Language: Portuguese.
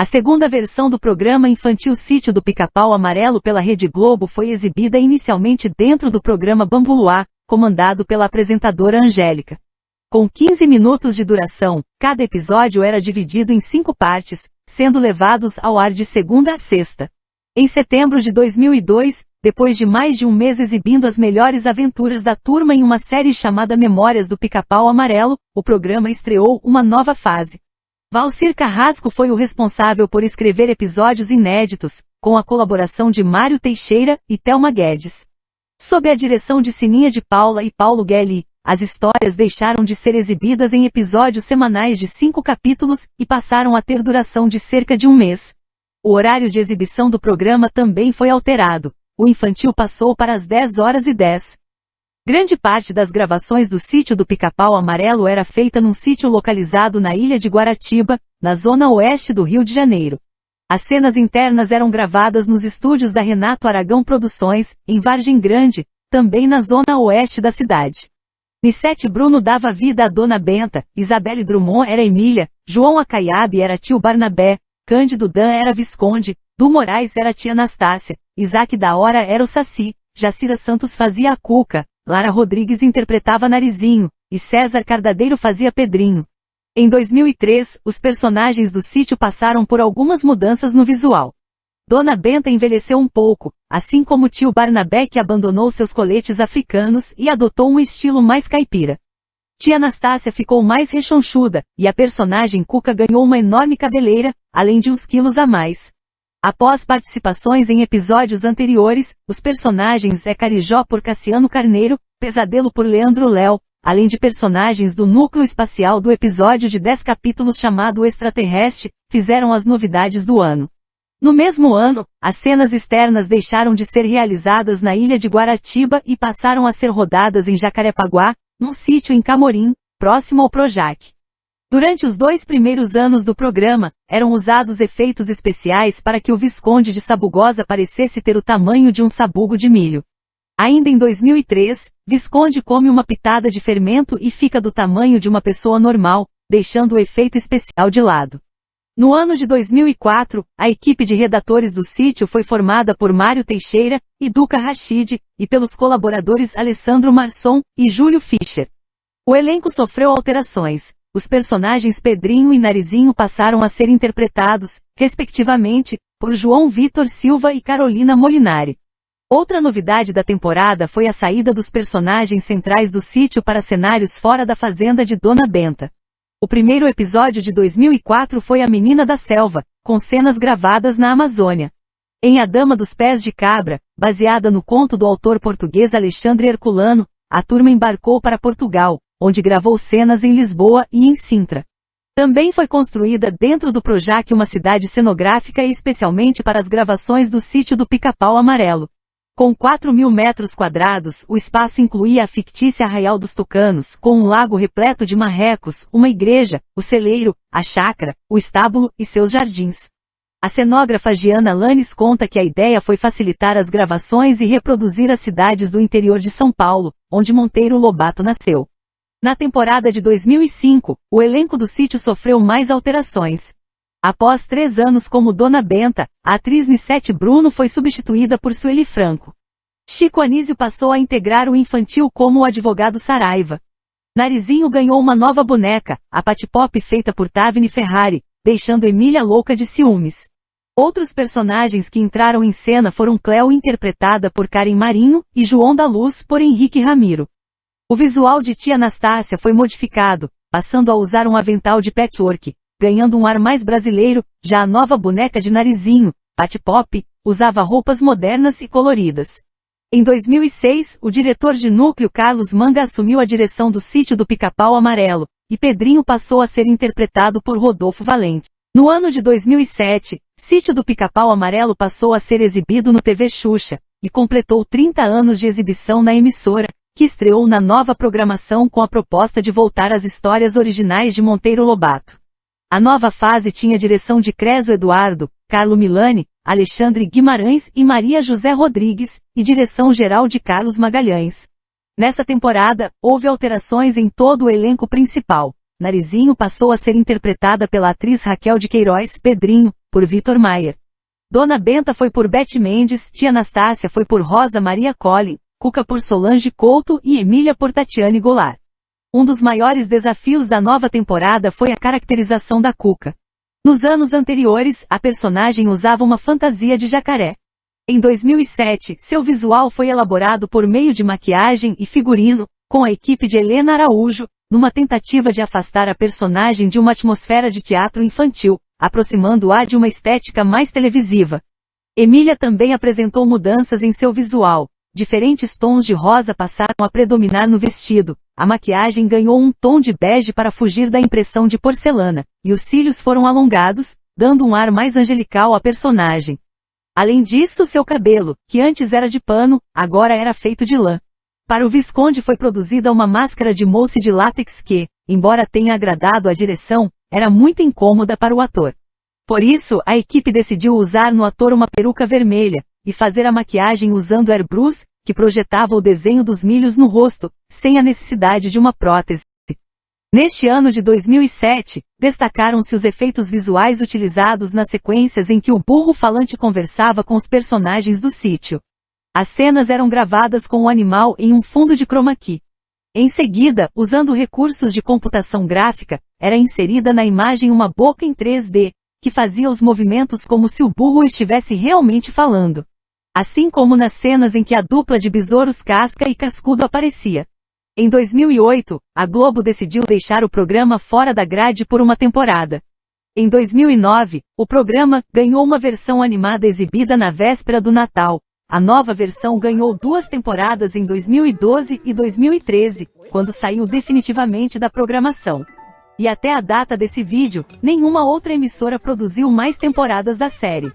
A segunda versão do programa infantil Sítio do Pica-Pau Amarelo pela Rede Globo foi exibida inicialmente dentro do programa Bambu Luar, comandado pela apresentadora Angélica. Com 15 minutos de duração, cada episódio era dividido em 5 partes, sendo levados ao ar de segunda a sexta. Em setembro de 2002, depois de mais de um mês exibindo as melhores aventuras da turma em uma série chamada Memórias do Pica-Pau Amarelo, o programa estreou uma nova fase. Valcir Carrasco foi o responsável por escrever episódios inéditos, com a colaboração de Mário Teixeira e Thelma Guedes. Sob a direção de Sininha de Paula e Paulo Guelli, as histórias deixaram de ser exibidas em episódios semanais de 5 capítulos e passaram a ter duração de cerca de um mês. O horário de exibição do programa também foi alterado. O infantil passou para as 10h10. Grande parte das gravações do Sítio do Pica-Pau Amarelo era feita num sítio localizado na ilha de Guaratiba, na zona oeste do Rio de Janeiro. As cenas internas eram gravadas nos estúdios da Renato Aragão Produções, em Vargem Grande, também na zona oeste da cidade. Nissete Bruno dava vida a Dona Benta, Isabelle Drummond era Emília, João Acaiabe era tio Barnabé, Cândido Dan era Visconde, Du Moraes era tia Anastácia, Isaac da Hora era o Saci, Jacira Santos fazia a Cuca, Lara Rodrigues interpretava Narizinho, e César Cardadeiro fazia Pedrinho. Em 2003, os personagens do sítio passaram por algumas mudanças no visual. Dona Benta envelheceu um pouco, assim como tio Barnabé que abandonou seus coletes africanos e adotou um estilo mais caipira. Tia Anastácia ficou mais rechonchuda, e a personagem Cuca ganhou uma enorme cabeleira, além de uns quilos a mais. Após participações em episódios anteriores, os personagens É Carijó por Cassiano Carneiro, Pesadelo por Leandro Léo, além de personagens do núcleo espacial do episódio de 10 capítulos chamado Extraterrestre, fizeram as novidades do ano. No mesmo ano, as cenas externas deixaram de ser realizadas na ilha de Guaratiba e passaram a ser rodadas em Jacarepaguá, num sítio em Camorim, próximo ao Projac. Durante os 2 primeiros anos do programa, eram usados efeitos especiais para que o Visconde de Sabugosa parecesse ter o tamanho de um sabugo de milho. Ainda em 2003, Visconde come uma pitada de fermento e fica do tamanho de uma pessoa normal, deixando o efeito especial de lado. No ano de 2004, a equipe de redatores do sítio foi formada por Mário Teixeira e Duca Rachid, e pelos colaboradores Alessandro Marçom e Júlio Fischer. O elenco sofreu alterações. Os personagens Pedrinho e Narizinho passaram a ser interpretados, respectivamente, por João Vitor Silva e Carolina Molinari. Outra novidade da temporada foi a saída dos personagens centrais do sítio para cenários fora da fazenda de Dona Benta. O primeiro episódio de 2004 foi A Menina da Selva, com cenas gravadas na Amazônia. Em A Dama dos Pés de Cabra, baseada no conto do autor português Alexandre Herculano, a turma embarcou para Portugal, onde gravou cenas em Lisboa e em Sintra. Também foi construída dentro do Projac uma cidade cenográfica especialmente para as gravações do Sítio do Pica-Pau Amarelo. Com 4.000 metros quadrados, o espaço incluía a fictícia Arraial dos Tucanos, com um lago repleto de marrecos, uma igreja, o celeiro, a chácara, o estábulo e seus jardins. A cenógrafa Giana Lanes conta que a ideia foi facilitar as gravações e reproduzir as cidades do interior de São Paulo, onde Monteiro Lobato nasceu. Na temporada de 2005, o elenco do sítio sofreu mais alterações. Após 3 anos como Dona Benta, a atriz Nissete Bruno foi substituída por Sueli Franco. Chico Anísio passou a integrar o infantil como o advogado Saraiva. Narizinho ganhou uma nova boneca, a Patipop feita por Tavini Ferrari, deixando Emília louca de ciúmes. Outros personagens que entraram em cena foram Cleo interpretada por Karen Marinho e João da Luz por Henrique Ramiro. O visual de tia Anastácia foi modificado, passando a usar um avental de patchwork, ganhando um ar mais brasileiro. Já a nova boneca de Narizinho, Patipop, usava roupas modernas e coloridas. Em 2006, o diretor de núcleo Carlos Manga assumiu a direção do Sítio do Pica-Pau Amarelo, e Pedrinho passou a ser interpretado por Rodolfo Valente. No ano de 2007, Sítio do Pica-Pau Amarelo passou a ser exibido no TV Xuxa, e completou 30 anos de exibição na emissora, que estreou na nova programação com a proposta de voltar às histórias originais de Monteiro Lobato. A nova fase tinha direção de Creso Eduardo, Carlo Milani, Alexandre Guimarães e Maria José Rodrigues, e direção-geral de Carlos Magalhães. Nessa temporada, houve alterações em todo o elenco principal. Narizinho passou a ser interpretada pela atriz Raquel de Queiroz Pedrinho, por Vitor Maier. Dona Benta foi por Beth Mendes, Tia Anastácia foi por Rosa Maria Collin, Cuca por Solange Couto e Emília por Tatiane Goulart. Um dos maiores desafios da nova temporada foi a caracterização da Cuca. Nos anos anteriores, a personagem usava uma fantasia de jacaré. Em 2007, seu visual foi elaborado por meio de maquiagem e figurino, com a equipe de Helena Araújo, numa tentativa de afastar a personagem de uma atmosfera de teatro infantil, aproximando-a de uma estética mais televisiva. Emília também apresentou mudanças em seu visual. Diferentes tons de rosa passaram a predominar no vestido, a maquiagem ganhou um tom de bege para fugir da impressão de porcelana, e os cílios foram alongados, dando um ar mais angelical à personagem. Além disso, seu cabelo, que antes era de pano, agora era feito de lã. Para o Visconde foi produzida uma máscara de mousse de látex que, embora tenha agradado à direção, era muito incômoda para o ator. Por isso, a equipe decidiu usar no ator uma peruca vermelha, e fazer a maquiagem usando airbrush, que projetava o desenho dos milhos no rosto, sem a necessidade de uma prótese. Neste ano de 2007, destacaram-se os efeitos visuais utilizados nas sequências em que o burro falante conversava com os personagens do sítio. As cenas eram gravadas com o animal em um fundo de chroma key. Em seguida, usando recursos de computação gráfica, era inserida na imagem uma boca em 3D, que fazia os movimentos como se o burro estivesse realmente falando. Assim como nas cenas em que a dupla de besouros Casca e Cascudo aparecia. Em 2008, a Globo decidiu deixar o programa fora da grade por uma temporada. Em 2009, o programa ganhou uma versão animada exibida na véspera do Natal. A nova versão ganhou 2 temporadas em 2012 e 2013, quando saiu definitivamente da programação. E até a data desse vídeo, nenhuma outra emissora produziu mais temporadas da série.